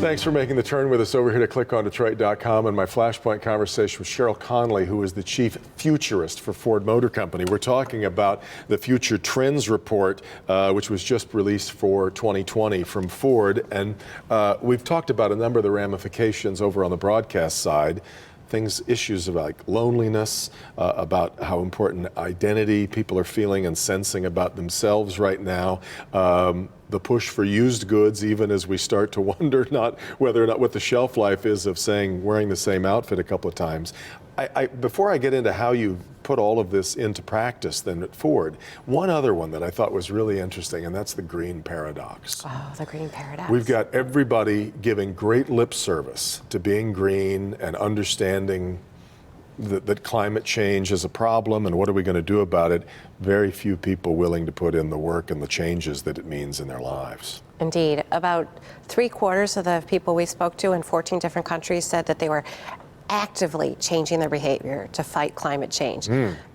thanks for making the turn with us over here to clickondetroit.com and my Flashpoint conversation with Sheryl Connelly, who is the chief futurist for Ford Motor Company. We're talking about the Future Trends Report, which was just released for 2020 from Ford. And we've talked about a number of the ramifications over on the broadcast side. Issues like loneliness, about how important identity people are feeling and sensing about themselves right now. The push for used goods, even as we start to wonder not whether or not what the shelf life is of wearing the same outfit a couple of times. Before I get into how you put all of this into practice then at Ford, one other one that I thought was really interesting, and that's the green paradox. Oh, the green paradox. We've got everybody giving great lip service to being green and understanding that climate change is a problem and what are we going to do about it. Very few people willing to put in the work and the changes that it means in their lives. Indeed. About 3/4 of the people we spoke to in 14 different countries said that they were actively changing their behavior to fight climate change.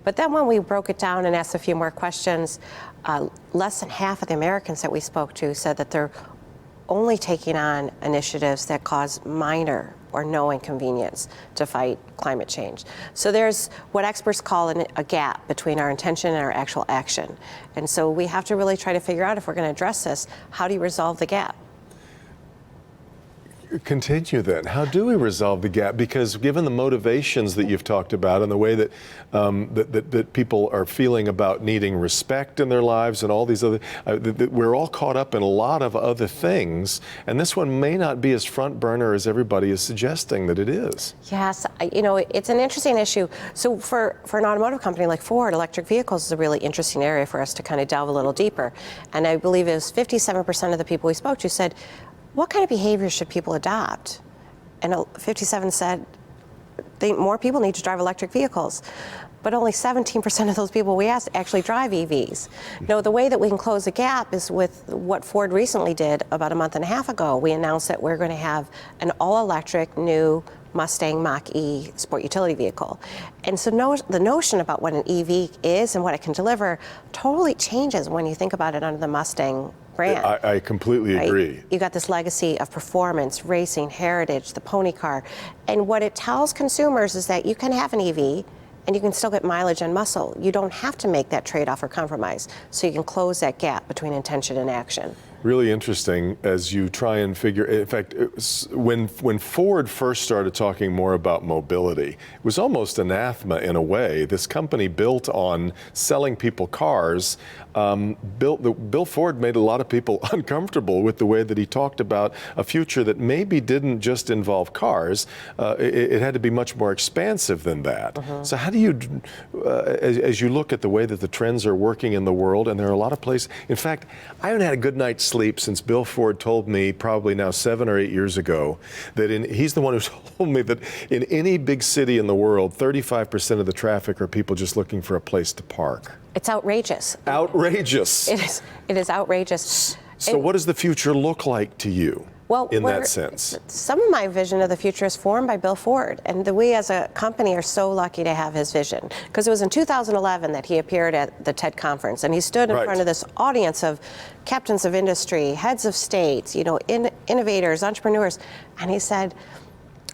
But then when we broke it down and asked a few more questions, less than half of the Americans that we spoke to said that they're only taking on initiatives that cause minor or no inconvenience to fight climate change. So there's what experts call a gap between our intention and our actual action. And so we have to really try to figure out, if we're going to address this, how do you resolve the gap? Continue then. How do we resolve the gap? Because given the motivations that you've talked about and the way that that people are feeling about needing respect in their lives and all these other, we're all caught up in a lot of other things, and this one may not be as front burner as everybody is suggesting that it is. Yes, it's an interesting issue. So for an automotive company like Ford, electric vehicles is a really interesting area for us to kind of delve a little deeper. And I believe it was 57% of the people we spoke to said, what kind of behavior should people adopt? And 57 said more people need to drive electric vehicles. But only 17% of those people we asked actually drive EVs. No, the way that we can close the gap is with what Ford recently did about a month and a half ago. We announced that we're going to have an all-electric new Mustang Mach-E sport utility vehicle. And so the notion about what an EV is and what it can deliver totally changes when you think about it under the Mustang brand. I completely agree. You got this legacy of performance, racing, heritage, the pony car. And what it tells consumers is that you can have an EV and you can still get mileage and muscle. You don't have to make that trade-off or compromise. So you can close that gap between intention and action. Really interesting as you try and figure, in fact, when Ford first started talking more about mobility, it was almost anathema in a way. This company built on selling people cars. Bill Ford made a lot of people uncomfortable with the way that he talked about a future that maybe didn't just involve cars. It had to be much more expansive than that. So how do you, as you look at the way that the trends are working in the world, and there are a lot of places, in fact, I haven't had a good night's sleep since Bill Ford told me probably now 7 or 8 years ago that he's the one who told me that in any big city in the world, 35% of the traffic are people just looking for a place to park. It's outrageous. Outrageous. It is outrageous. So what does the future look like to you? Well, in that sense? Some of my vision of the future is formed by Bill Ford, and we as a company are so lucky to have his vision. Because it was in 2011 that he appeared at the TED conference, and he stood in front of this audience of captains of industry, heads of states, innovators, entrepreneurs, and he said,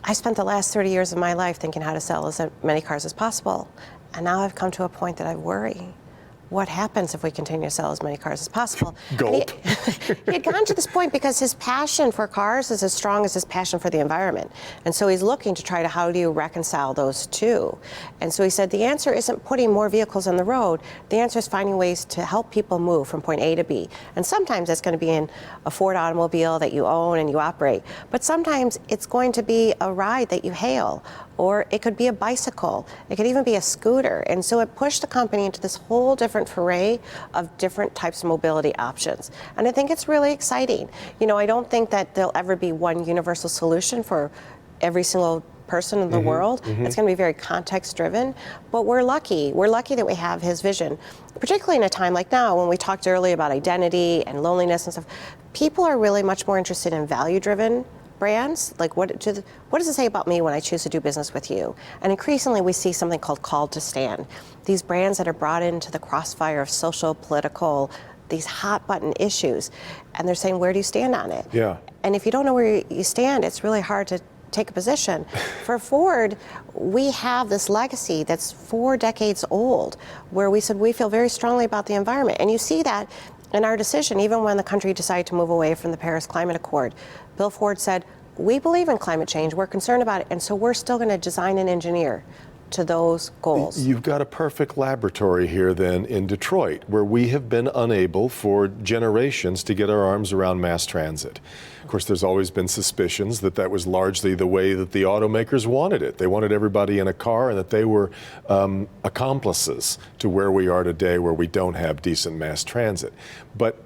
I spent the last 30 years of my life thinking how to sell as many cars as possible, and now I've come to a point that I worry. What happens if we continue to sell as many cars as possible? Gulp. He had gotten to this point because his passion for cars is as strong as his passion for the environment. And so he's looking to try to, how do you reconcile those two? And so he said, the answer isn't putting more vehicles on the road. The answer is finding ways to help people move from point A to B. And sometimes that's going to be in a Ford automobile that you own and you operate. But sometimes it's going to be a ride that you hail, or it could be a bicycle. It could even be a scooter. And so it pushed the company into this whole different foray of different types of mobility options. And I think it's really exciting. I don't think that there'll ever be one universal solution for every single person in the world. It's going to be very context driven, but we're lucky. We're lucky that we have his vision, particularly in a time like now when we talked earlier about identity and loneliness and stuff. People are really much more interested in value driven brands, like what does it say about me when I choose to do business with you? And increasingly we see something called call to stand. These brands that are brought into the crossfire of social, political these hot button issues, and they're saying, where do you stand on it? Yeah. And if you don't know where you stand, it's really hard to take a position. For Ford, we have this legacy that's 4 decades old, where we said we feel very strongly about the environment. And you see that in our decision, even when the country decided to move away from the Paris Climate Accord. Bill Ford said, we believe in climate change, we're concerned about it, and so we're still going to design and engineer to those goals. You've got a perfect laboratory here then in Detroit, where we have been unable for generations to get our arms around mass transit. Of course, there's always been suspicions that that was largely the way that the automakers wanted it. They wanted everybody in a car, and that they were accomplices to where we are today, where we don't have decent mass transit. But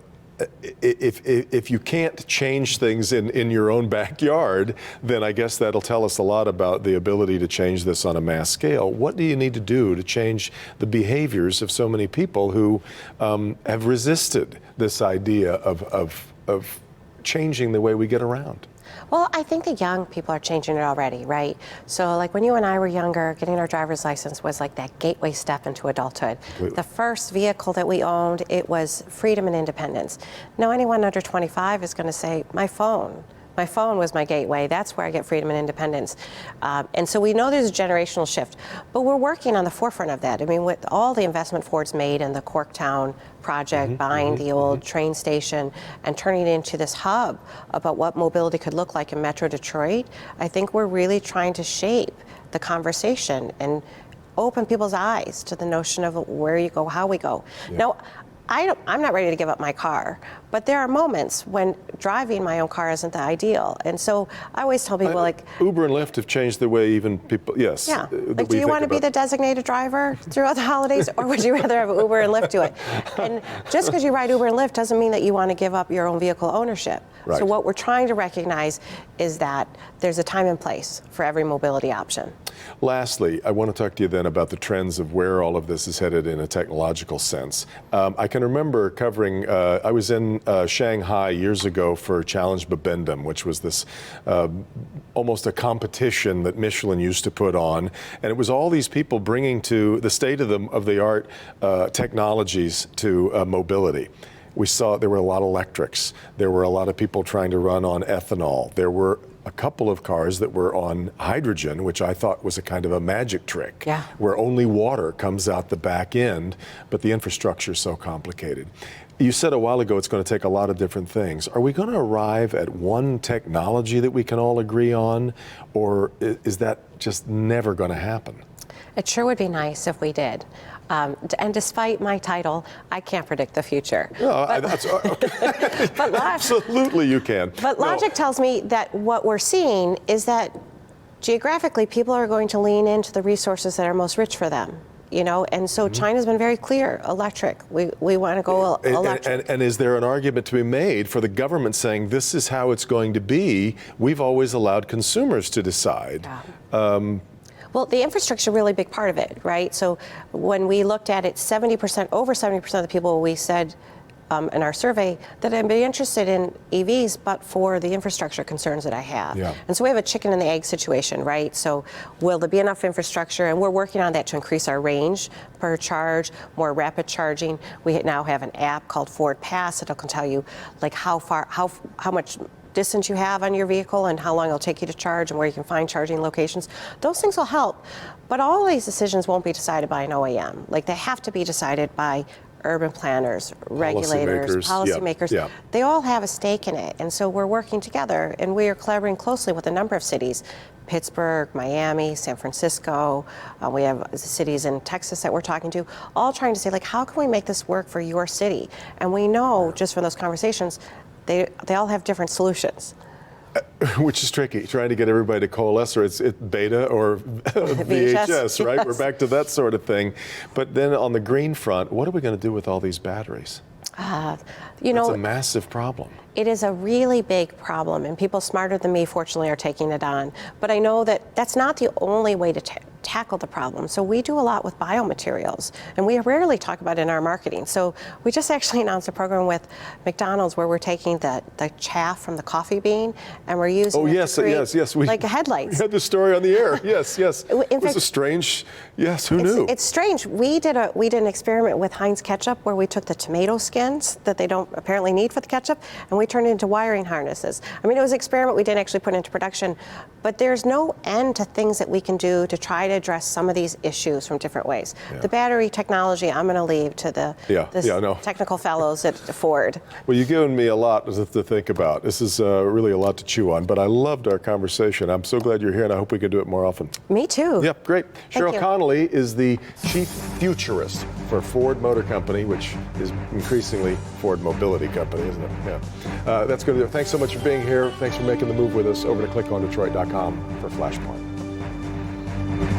if you can't change things in your own backyard, then I guess that'll tell us a lot about the ability to change this on a mass scale. What do you need to do to change the behaviors of so many people who have resisted this idea of changing the way we get around? Well, I think the young people are changing it already, right? So like when you and I were younger, getting our driver's license was like that gateway step into adulthood. Completely. The first vehicle that we owned, it was freedom and independence. Now anyone under 25 is going to say, my phone. My phone was my gateway. That's where I get freedom and independence. And so we know there's a generational shift, but we're working on the forefront of that. I mean, with all the investment Ford's made in the Corktown project, buying the old train station and turning it into this hub about what mobility could look like in Metro Detroit, I think we're really trying to shape the conversation and open people's eyes to the notion of where you go, how we go. Yeah. Now, I'm not ready to give up my car, but there are moments when driving my own car isn't the ideal. And so I always tell people, like, Uber and Lyft have changed the way even people, yes. yeah, like, do you want to be the designated driver throughout the holidays, or would you rather have Uber and Lyft do it? And just because you ride Uber and Lyft doesn't mean that you want to give up your own vehicle ownership. Right. So what we're trying to recognize is that there's a time and place for every mobility option. Lastly, I want to talk to you then about the trends of where all of this is headed in a technological sense. I can remember covering, I was in Shanghai years ago for Challenge Bibendum, which was this almost a competition that Michelin used to put on. And it was all these people bringing to the state of the art technologies to mobility. We saw there were a lot of electrics. There were a lot of people trying to run on ethanol. There were a couple of cars that were on hydrogen, which I thought was a kind of a magic trick, yeah, where only water comes out the back end, but the infrastructure is so complicated. You said a while ago it's going to take a lot of different things. Are we going to arrive at one technology that we can all agree on, or is that just never going to happen? It sure would be nice if we did. And despite my title, I can't predict the future. No, that's okay. But absolutely you can. But logic tells me that what we're seeing is that geographically people are going to lean into the resources that are most rich for them. You know, and so China's been very clear, electric. We want to go electric. And is there an argument to be made for the government saying this is how it's going to be? We've always allowed consumers to decide. Yeah. Well, the infrastructure is a really big part of it, right? So when we looked at it, over 70% of the people we said in our survey that I'd be interested in EVs, but for the infrastructure concerns that I have. Yeah. And so we have a chicken and the egg situation, right? So will there be enough infrastructure? And we're working on that to increase our range per charge, more rapid charging. We now have an app called Ford Pass that'll tell you like how much distance you have on your vehicle and how long it'll take you to charge and where you can find charging locations. Those things will help, but all these decisions won't be decided by an OEM. Like, they have to be decided by urban planners, regulators, policymakers. Yeah. They all have a stake in it, and so we're working together, and we are collaborating closely with a number of cities. Pittsburgh, Miami, San Francisco, we have cities in Texas that we're talking to, all trying to say, like, how can we make this work for your city? And we know just from those conversations, they all have different solutions. Which is tricky, trying to get everybody to coalesce, or it's beta or VHS, right? Yes. We're back to that sort of thing. But then on the green front, what are we going to do with all these batteries? It's a massive problem. It is a really big problem, and people smarter than me, fortunately, are taking it on. But I know that that's not the only way to tackle the problem. So we do a lot with biomaterials, and we rarely talk about it in our marketing. So we just actually announced a program with McDonald's where we're taking the chaff from the coffee bean and we're using Oh, it yes, to create, yes. like headlights. We had this story on the air. Yes. In It was fact, a strange, yes, who knew? It's strange. We did an experiment with Heinz ketchup where we took the tomato skins that they don't apparently need for the ketchup, and we turned it into wiring harnesses. I mean, it was an experiment we didn't actually put into production, but there's no end to things that we can do to try to address some of these issues from different ways. Yeah. The battery technology, I'm going to leave to the technical fellows at Ford. Well, you've given me a lot to think about. This is really a lot to chew on, but I loved our conversation. I'm so glad you're here, and I hope we can do it more often. Me too. Yep, great. Thank Sheryl you. Connelly is the chief futurist for Ford Motor Company, which is increasingly Ford Mobility Company, isn't it? Yeah. That's good. Thanks so much for being here. Thanks for making the move with us. Over to clickondetroit.com for Flashpoint.